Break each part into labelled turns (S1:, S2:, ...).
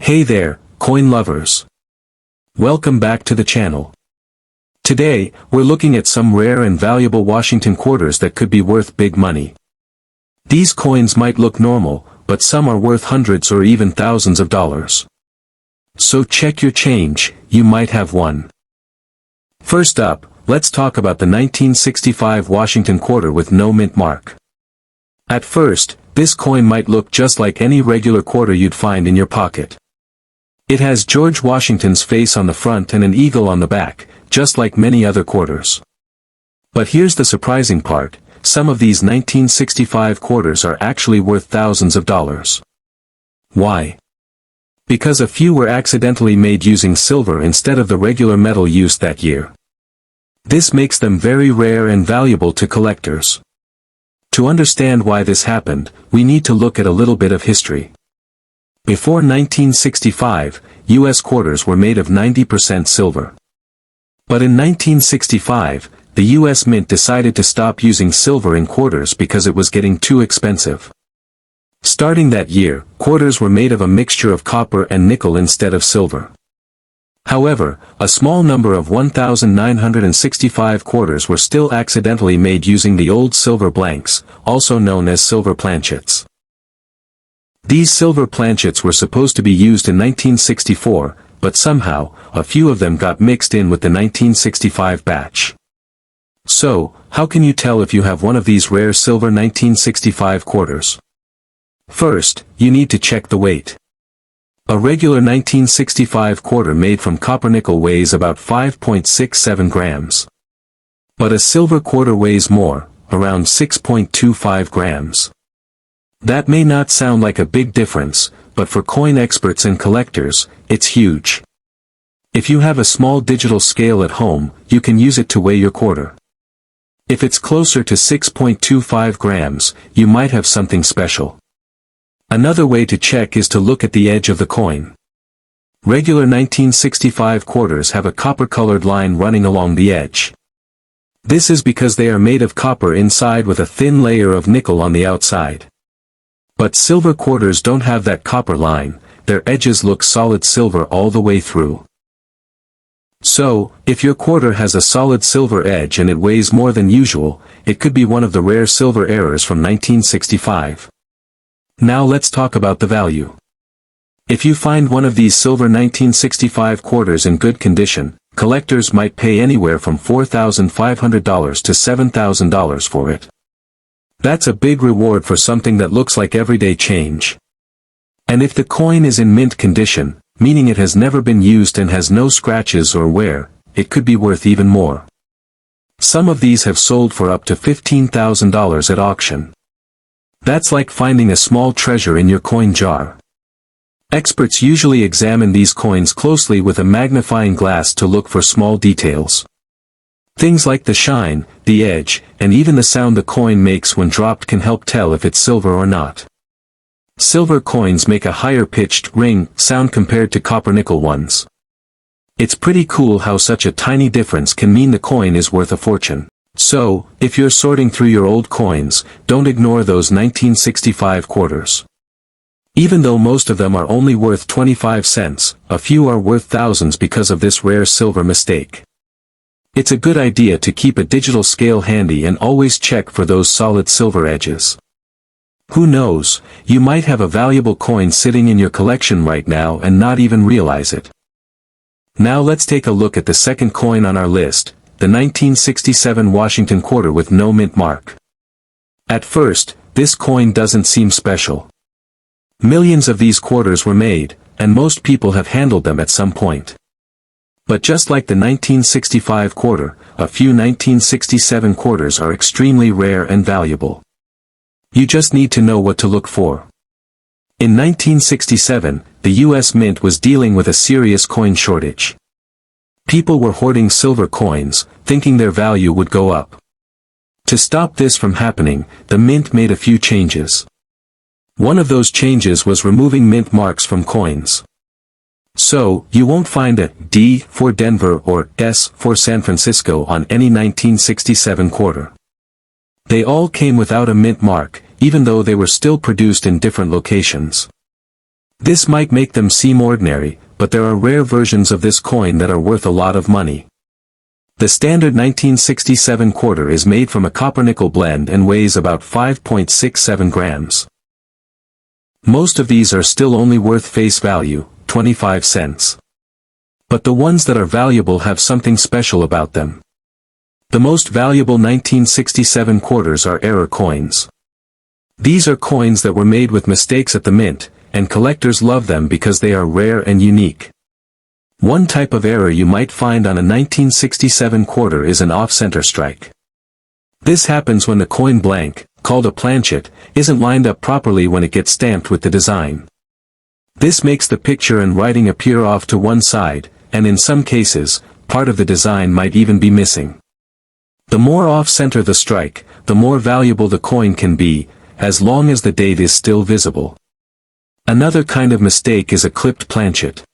S1: Hey there, coin lovers. Welcome back to the channel. Today, we're looking at some rare and valuable Washington quarters that could be worth big money. These coins might look normal, but some are worth hundreds or even thousands of dollars. So check your change, you might have one. First up, let's talk about the 1965 Washington quarter with no mint mark. At first, this coin might look just like any regular quarter you'd find in your pocket. It has George Washington's face on the front and an eagle on the back, just like many other quarters. But here's the surprising part, some of these 1965 quarters are actually worth thousands of dollars. Why? Because a few were accidentally made using silver instead of the regular metal used that year. This makes them very rare and valuable to collectors. To understand why this happened, we need to look at a little bit of history. Before 1965, U.S. quarters were made of 90% silver. But in 1965, the U.S. Mint decided to stop using silver in quarters because it was getting too expensive. Starting that year, quarters were made of a mixture of copper and nickel instead of silver. However, a small number of 1,965 quarters were still accidentally made using the old silver blanks, also known as silver planchets. These silver planchets were supposed to be used in 1964, but somehow, a few of them got mixed in with the 1965 batch. So, how can you tell if you have one of these rare silver 1965 quarters? First, you need to check the weight. A regular 1965 quarter made from copper-nickel weighs about 5.67 grams. But a silver quarter weighs more, around 6.25 grams. That may not sound like a big difference, but for coin experts and collectors, it's huge. If you have a small digital scale at home, you can use it to weigh your quarter. If it's closer to 6.25 grams, you might have something special. Another way to check is to look at the edge of the coin. Regular 1965 quarters have a copper-colored line running along the edge. This is because they are made of copper inside with a thin layer of nickel on the outside. But silver quarters don't have that copper line, their edges look solid silver all the way through. So, if your quarter has a solid silver edge and it weighs more than usual, it could be one of the rare silver errors from 1965. Now let's talk about the value. If you find one of these silver 1965 quarters in good condition, collectors might pay anywhere from $4,500 to $7,000 for it. That's a big reward for something that looks like everyday change. And if the coin is in mint condition, meaning it has never been used and has no scratches or wear, it could be worth even more. Some of these have sold for up to $15,000 at auction. That's like finding a small treasure in your coin jar. Experts usually examine these coins closely with a magnifying glass to look for small details. Things like the shine, the edge, and even the sound the coin makes when dropped can help tell if it's silver or not. Silver coins make a higher pitched ring sound compared to copper-nickel ones. It's pretty cool how such a tiny difference can mean the coin is worth a fortune. So, if you're sorting through your old coins, don't ignore those 1965 quarters. Even though most of them are only worth 25 cents, a few are worth thousands because of this rare silver mistake. It's a good idea to keep a digital scale handy and always check for those solid silver edges. Who knows, you might have a valuable coin sitting in your collection right now and not even realize it. Now let's take a look at the second coin on our list, the 1967 Washington quarter with no mint mark. At first, this coin doesn't seem special. Millions of these quarters were made, and most people have handled them at some point. But just like the 1965 quarter, a few 1967 quarters are extremely rare and valuable. You just need to know what to look for. In 1967, the U.S. Mint was dealing with a serious coin shortage. People were hoarding silver coins, thinking their value would go up. To stop this from happening, the Mint made a few changes. One of those changes was removing mint marks from coins. So, you won't find a D for Denver or S for San Francisco on any 1967 quarter. They all came without a mint mark, even though they were still produced in different locations. This might make them seem ordinary, but there are rare versions of this coin that are worth a lot of money. The standard 1967 quarter is made from a copper-nickel blend and weighs about 5.67 grams. Most of these are still only worth face value, 25 cents. But the ones that are valuable have something special about them. The most valuable 1967 quarters are error coins. These are coins that were made with mistakes at the mint, and collectors love them because they are rare and unique. One type of error you might find on a 1967 quarter is an off-center strike. This happens when the coin blank, called a planchet, isn't lined up properly when it gets stamped with the design. This makes the picture and writing appear off to one side, and in some cases, part of the design might even be missing. The more off-center the strike, the more valuable the coin can be, as long as the date is still visible. Another kind of mistake is a clipped planchet.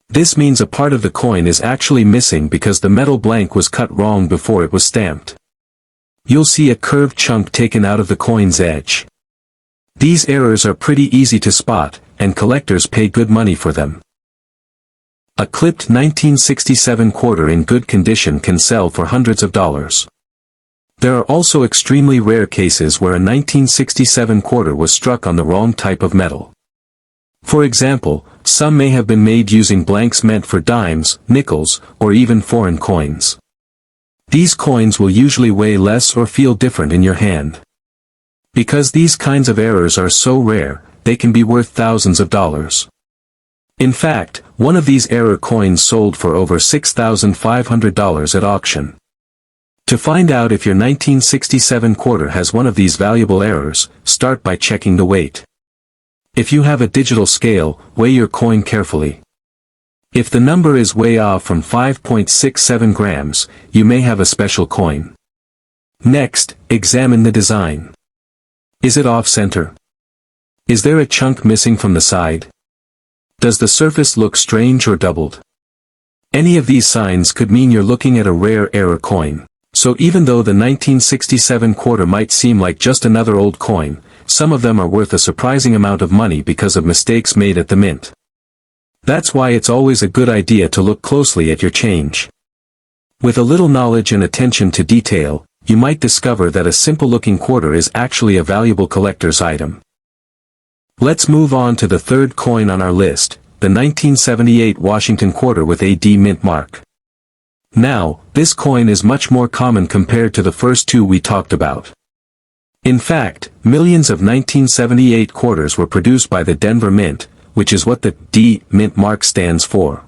S1: This means a part of the coin is actually missing because the metal blank was cut wrong before it was stamped. You'll see a curved chunk taken out of the coin's edge. These errors are pretty easy to spot, and collectors pay good money for them. A clipped 1967 quarter in good condition can sell for hundreds of dollars. There are also extremely rare cases where a 1967 quarter was struck on the wrong type of metal. For example, some may have been made using blanks meant for dimes, nickels, or even foreign coins. These coins will usually weigh less or feel different in your hand. Because these kinds of errors are so rare, they can be worth thousands of dollars. In fact, one of these error coins sold for over $6,500 at auction. To find out if your 1967 quarter has one of these valuable errors, start by checking the weight. If you have a digital scale, weigh your coin carefully. If the number is way off from 5.67 grams, you may have a special coin. Next, examine the design. Is it off-center? Is there a chunk missing from the side? Does the surface look strange or doubled? Any of these signs could mean you're looking at a rare error coin. So even though the 1967 quarter might seem like just another old coin, some of them are worth a surprising amount of money because of mistakes made at the mint. That's why it's always a good idea to look closely at your change. With a little knowledge and attention to detail, you might discover that a simple-looking quarter is actually a valuable collector's item. Let's move on to the third coin on our list, the 1978 Washington quarter with a D mint mark. Now, this coin is much more common compared to the first two we talked about. In fact, millions of 1978 quarters were produced by the Denver Mint, which is what the D mint mark stands for.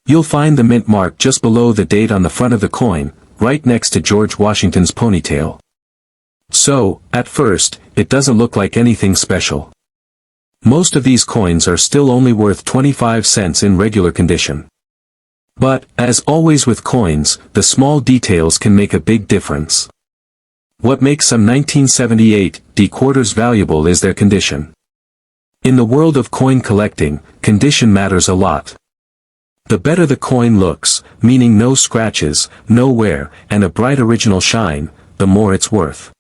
S1: You'll find the mint mark just below the date on the front of the coin, right next to George Washington's ponytail. So, at first, it doesn't look like anything special. Most of these coins are still only worth 25 cents in regular condition. But, as always with coins, the small details can make a big difference. What makes some 1978 D quarters valuable is their condition. In the world of coin collecting, condition matters a lot. The better the coin looks, meaning no scratches, no wear, and a bright original shine, the more it's worth.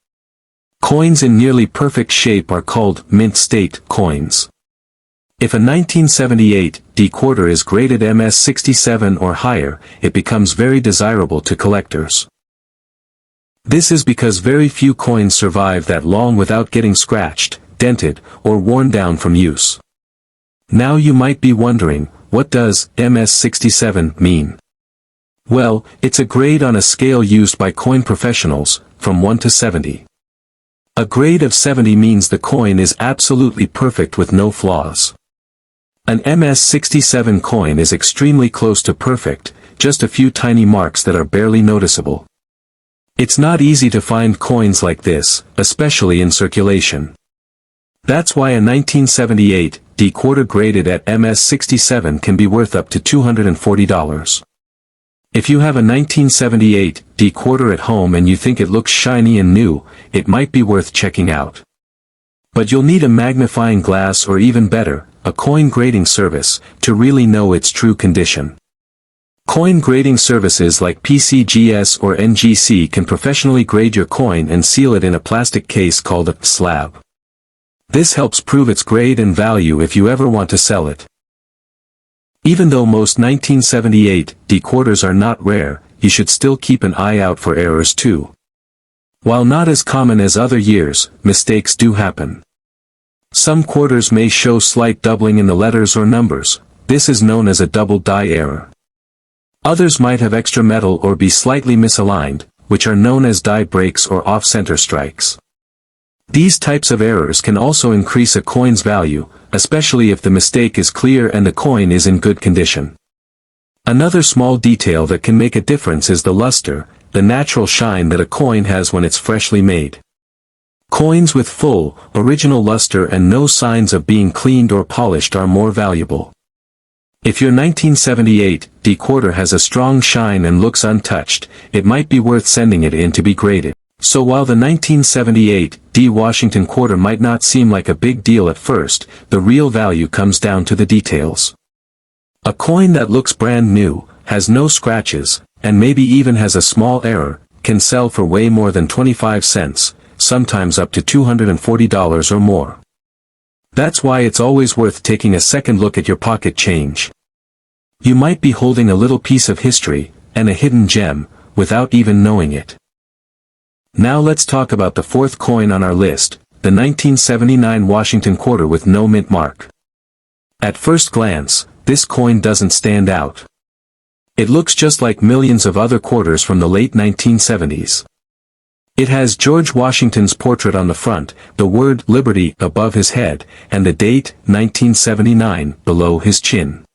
S1: Coins in nearly perfect shape are called mint state coins. If a 1978 D quarter is graded MS67 or higher, it becomes very desirable to collectors. This is because very few coins survive that long without getting scratched, dented, or worn down from use. Now you might be wondering, what does MS67 mean? Well, it's a grade on a scale used by coin professionals, from 1 to 70. A grade of 70 means the coin is absolutely perfect with no flaws. An MS67 coin is extremely close to perfect, just a few tiny marks that are barely noticeable. It's not easy to find coins like this, especially in circulation. That's why a 1978 D quarter graded at MS67 can be worth up to $240. If you have a 1978 D quarter at home and you think it looks shiny and new, it might be worth checking out. But you'll need a magnifying glass or even better, a coin grading service, to really know its true condition. Coin grading services like PCGS or NGC can professionally grade your coin and seal it in a plastic case called a slab. This helps prove its grade and value if you ever want to sell it. Even though most 1978 D quarters are not rare, you should still keep an eye out for errors too. While not as common as other years, mistakes do happen. Some quarters may show slight doubling in the letters or numbers. This is known as a double die error. Others might have extra metal or be slightly misaligned, which are known as die breaks or off-center strikes. These types of errors can also increase a coin's value, especially if the mistake is clear and the coin is in good condition. Another small detail that can make a difference is the luster, the natural shine that a coin has when it's freshly made. Coins with full, original luster and no signs of being cleaned or polished are more valuable. If your 1978 D quarter has a strong shine and looks untouched, it might be worth sending it in to be graded. So while the 1978 D Washington quarter might not seem like a big deal at first, the real value comes down to the details. A coin that looks brand new, has no scratches, and maybe even has a small error, can sell for way more than 25 cents, sometimes up to $240 or more. That's why it's always worth taking a second look at your pocket change. You might be holding a little piece of history, and a hidden gem, without even knowing it. Now let's talk about the fourth coin on our list, the 1979 Washington quarter with no mint mark. At first glance, this coin doesn't stand out. It looks just like millions of other quarters from the late 1970s. It has George Washington's portrait on the front, the word Liberty above his head, and the date, 1979, below his chin.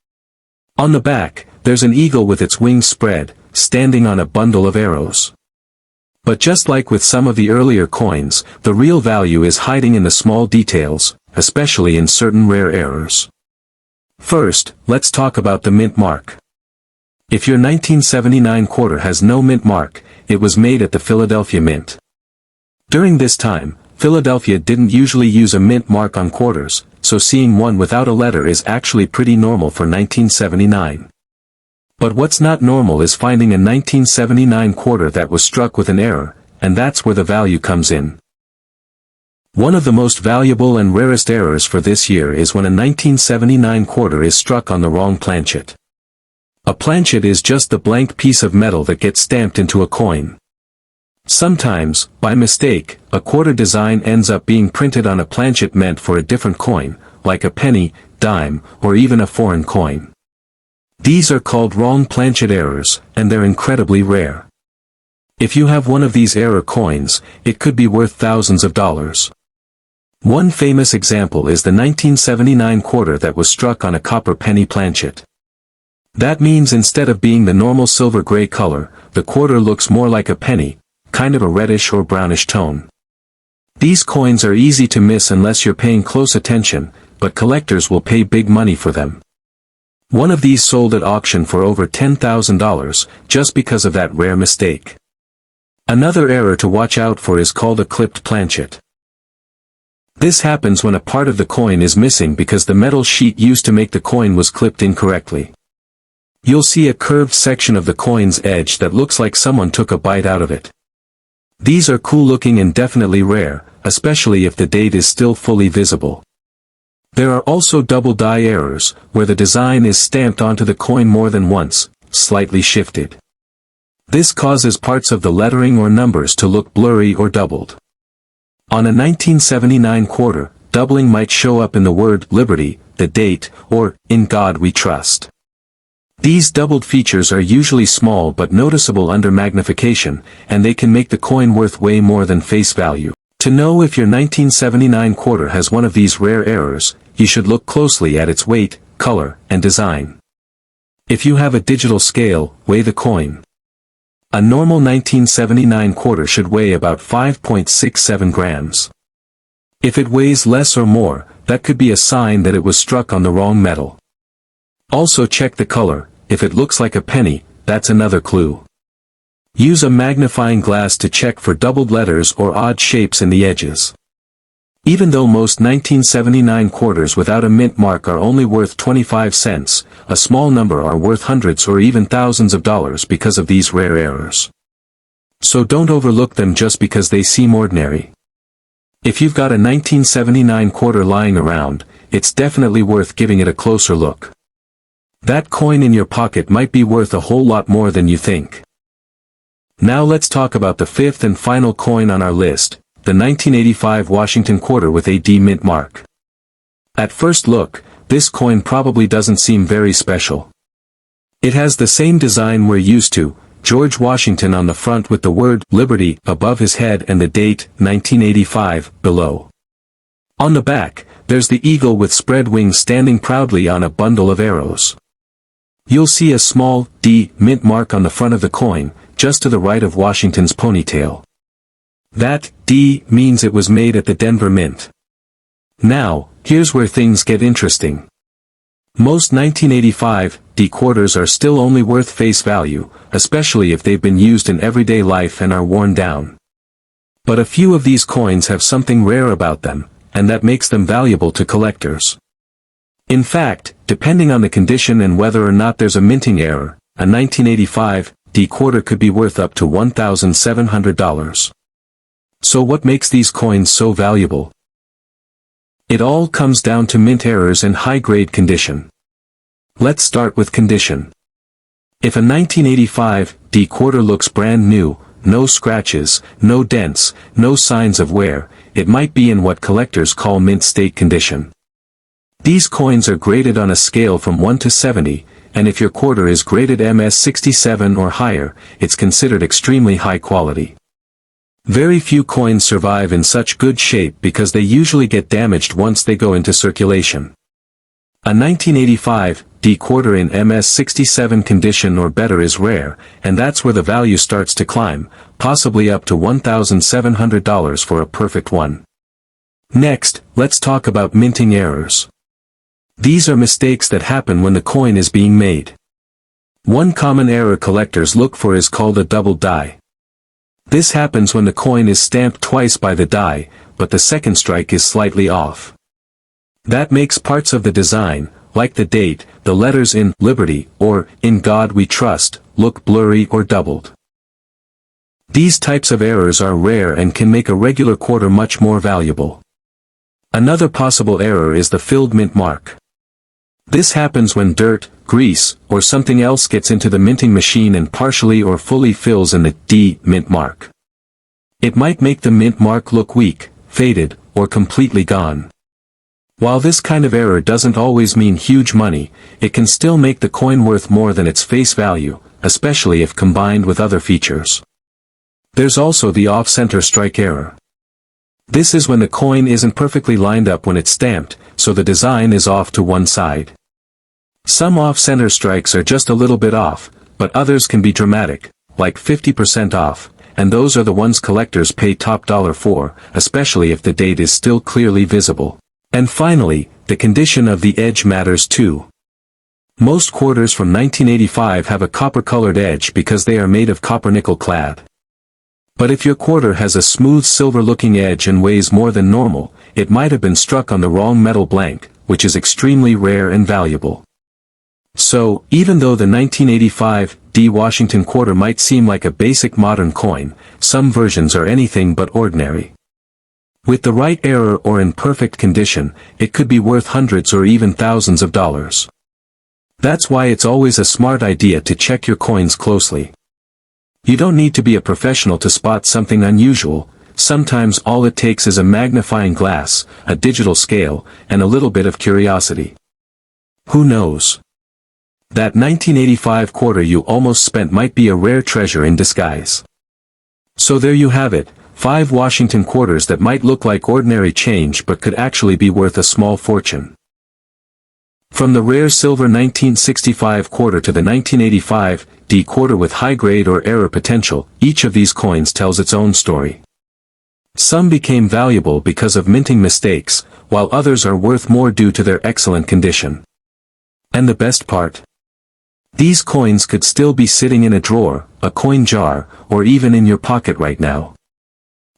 S1: On the back, there's an eagle with its wings spread, standing on a bundle of arrows. But just like with some of the earlier coins, the real value is hiding in the small details, especially in certain rare errors. First, let's talk about the mint mark. If your 1979 quarter has no mint mark, it was made at the Philadelphia Mint. During this time, Philadelphia didn't usually use a mint mark on quarters, so seeing one without a letter is actually pretty normal for 1979. But what's not normal is finding a 1979 quarter that was struck with an error, and that's where the value comes in. One of the most valuable and rarest errors for this year is when a 1979 quarter is struck on the wrong planchet. A planchet is just the blank piece of metal that gets stamped into a coin. Sometimes, by mistake, a quarter design ends up being printed on a planchet meant for a different coin, like a penny, dime, or even a foreign coin. These are called wrong planchet errors, and they're incredibly rare. If you have one of these error coins, it could be worth thousands of dollars. One famous example is the 1979 quarter that was struck on a copper penny planchet. That means instead of being the normal silver-gray color, the quarter looks more like a penny, kind of a reddish or brownish tone. These coins are easy to miss unless you're paying close attention, but collectors will pay big money for them. One of these sold at auction for over $10,000, just because of that rare mistake. Another error to watch out for is called a clipped planchet. This happens when a part of the coin is missing because the metal sheet used to make the coin was clipped incorrectly. You'll see a curved section of the coin's edge that looks like someone took a bite out of it. These are cool looking and definitely rare, especially if the date is still fully visible. There are also double die errors, where the design is stamped onto the coin more than once, slightly shifted. This causes parts of the lettering or numbers to look blurry or doubled. On a 1979 quarter, doubling might show up in the word Liberty, the date, or In God We Trust. These doubled features are usually small but noticeable under magnification, and they can make the coin worth way more than face value. To know if your 1979 quarter has one of these rare errors, you should look closely at its weight, color, and design. If you have a digital scale, weigh the coin. A normal 1979 quarter should weigh about 5.67 grams. If it weighs less or more, that could be a sign that it was struck on the wrong metal. Also check the color. If it looks like a penny, that's another clue. Use a magnifying glass to check for doubled letters or odd shapes in the edges. Even though most 1979 quarters without a mint mark are only worth 25 cents, a small number are worth hundreds or even thousands of dollars because of these rare errors. So don't overlook them just because they seem ordinary. If you've got a 1979 quarter lying around, it's definitely worth giving it a closer look. That coin in your pocket might be worth a whole lot more than you think. Now let's talk about the fifth and final coin on our list, the 1985 Washington quarter with a D mint mark. At first look, this coin probably doesn't seem very special. It has the same design we're used to, George Washington on the front with the word Liberty above his head and the date 1985 below. On the back, there's the eagle with spread wings standing proudly on a bundle of arrows. You'll see a small D mint mark on the front of the coin, just to the right of Washington's ponytail. That D means it was made at the Denver Mint. Now, here's where things get interesting. Most 1985 D quarters are still only worth face value, especially if they've been used in everyday life and are worn down. But a few of these coins have something rare about them, and that makes them valuable to collectors. In fact, depending on the condition and whether or not there's a minting error, a 1985 D quarter could be worth up to $1,700. So what makes these coins so valuable? It all comes down to mint errors and high-grade condition. Let's start with condition. If a 1985 D quarter looks brand new, no scratches, no dents, no signs of wear, it might be in what collectors call mint state condition. These coins are graded on a scale from 1 to 70, and if your quarter is graded MS 67 or higher, it's considered extremely high quality. Very few coins survive in such good shape because they usually get damaged once they go into circulation. A 1985 D quarter in MS 67 condition or better is rare, and that's where the value starts to climb, possibly up to $1,700 for a perfect one. Next, let's talk about minting errors. These are mistakes that happen when the coin is being made. One common error collectors look for is called a double die. This happens when the coin is stamped twice by the die, but the second strike is slightly off. That makes parts of the design, like the date, the letters in Liberty or In God We Trust, look blurry or doubled. These types of errors are rare and can make a regular quarter much more valuable. Another possible error is the filled mint mark. This happens when dirt, grease, or something else gets into the minting machine and partially or fully fills in the D mint mark. It might make the mint mark look weak, faded, or completely gone. While this kind of error doesn't always mean huge money, it can still make the coin worth more than its face value, especially if combined with other features. There's also the off-center strike error. This is when the coin isn't perfectly lined up when it's stamped, so the design is off to one side. Some off-center strikes are just a little bit off, but others can be dramatic, like 50% off, and those are the ones collectors pay top dollar for, especially if the date is still clearly visible. And finally, the condition of the edge matters too. Most quarters from 1985 have a copper-colored edge because they are made of copper-nickel clad. But if your quarter has a smooth silver-looking edge and weighs more than normal, it might have been struck on the wrong metal blank, which is extremely rare and valuable. So, even though the 1985 D Washington quarter might seem like a basic modern coin, some versions are anything but ordinary. With the right error or in perfect condition, it could be worth hundreds or even thousands of dollars. That's why it's always a smart idea to check your coins closely. You don't need to be a professional to spot something unusual. Sometimes all it takes is a magnifying glass, a digital scale, and a little bit of curiosity. Who knows? That 1985 quarter you almost spent might be a rare treasure in disguise. So there you have it, 5 Washington quarters that might look like ordinary change but could actually be worth a small fortune. From the rare silver 1965 quarter to the 1985 D quarter with high grade or error potential, each of these coins tells its own story. Some became valuable because of minting mistakes, while others are worth more due to their excellent condition. And the best part? These coins could still be sitting in a drawer, a coin jar, or even in your pocket right now.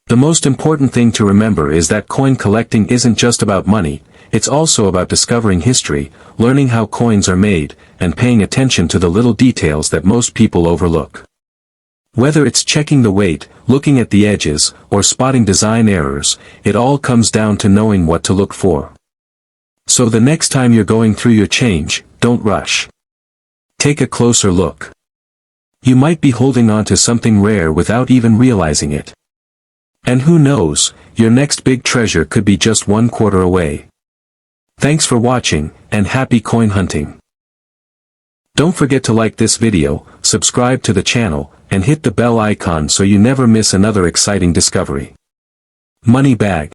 S1: The most important thing to remember is that coin collecting isn't just about money, it's also about discovering history, learning how coins are made, and paying attention to the little details that most people overlook. Whether it's checking the weight, looking at the edges, or spotting design errors, it all comes down to knowing what to look for. So the next time you're going through your change, don't rush. Take a closer look. You might be holding on to something rare without even realizing it. And who knows, your next big treasure could be just one quarter away. Thanks for watching, and happy coin hunting. Don't forget to like this video, subscribe to the channel, and hit the bell icon so you never miss another exciting discovery. Money bag.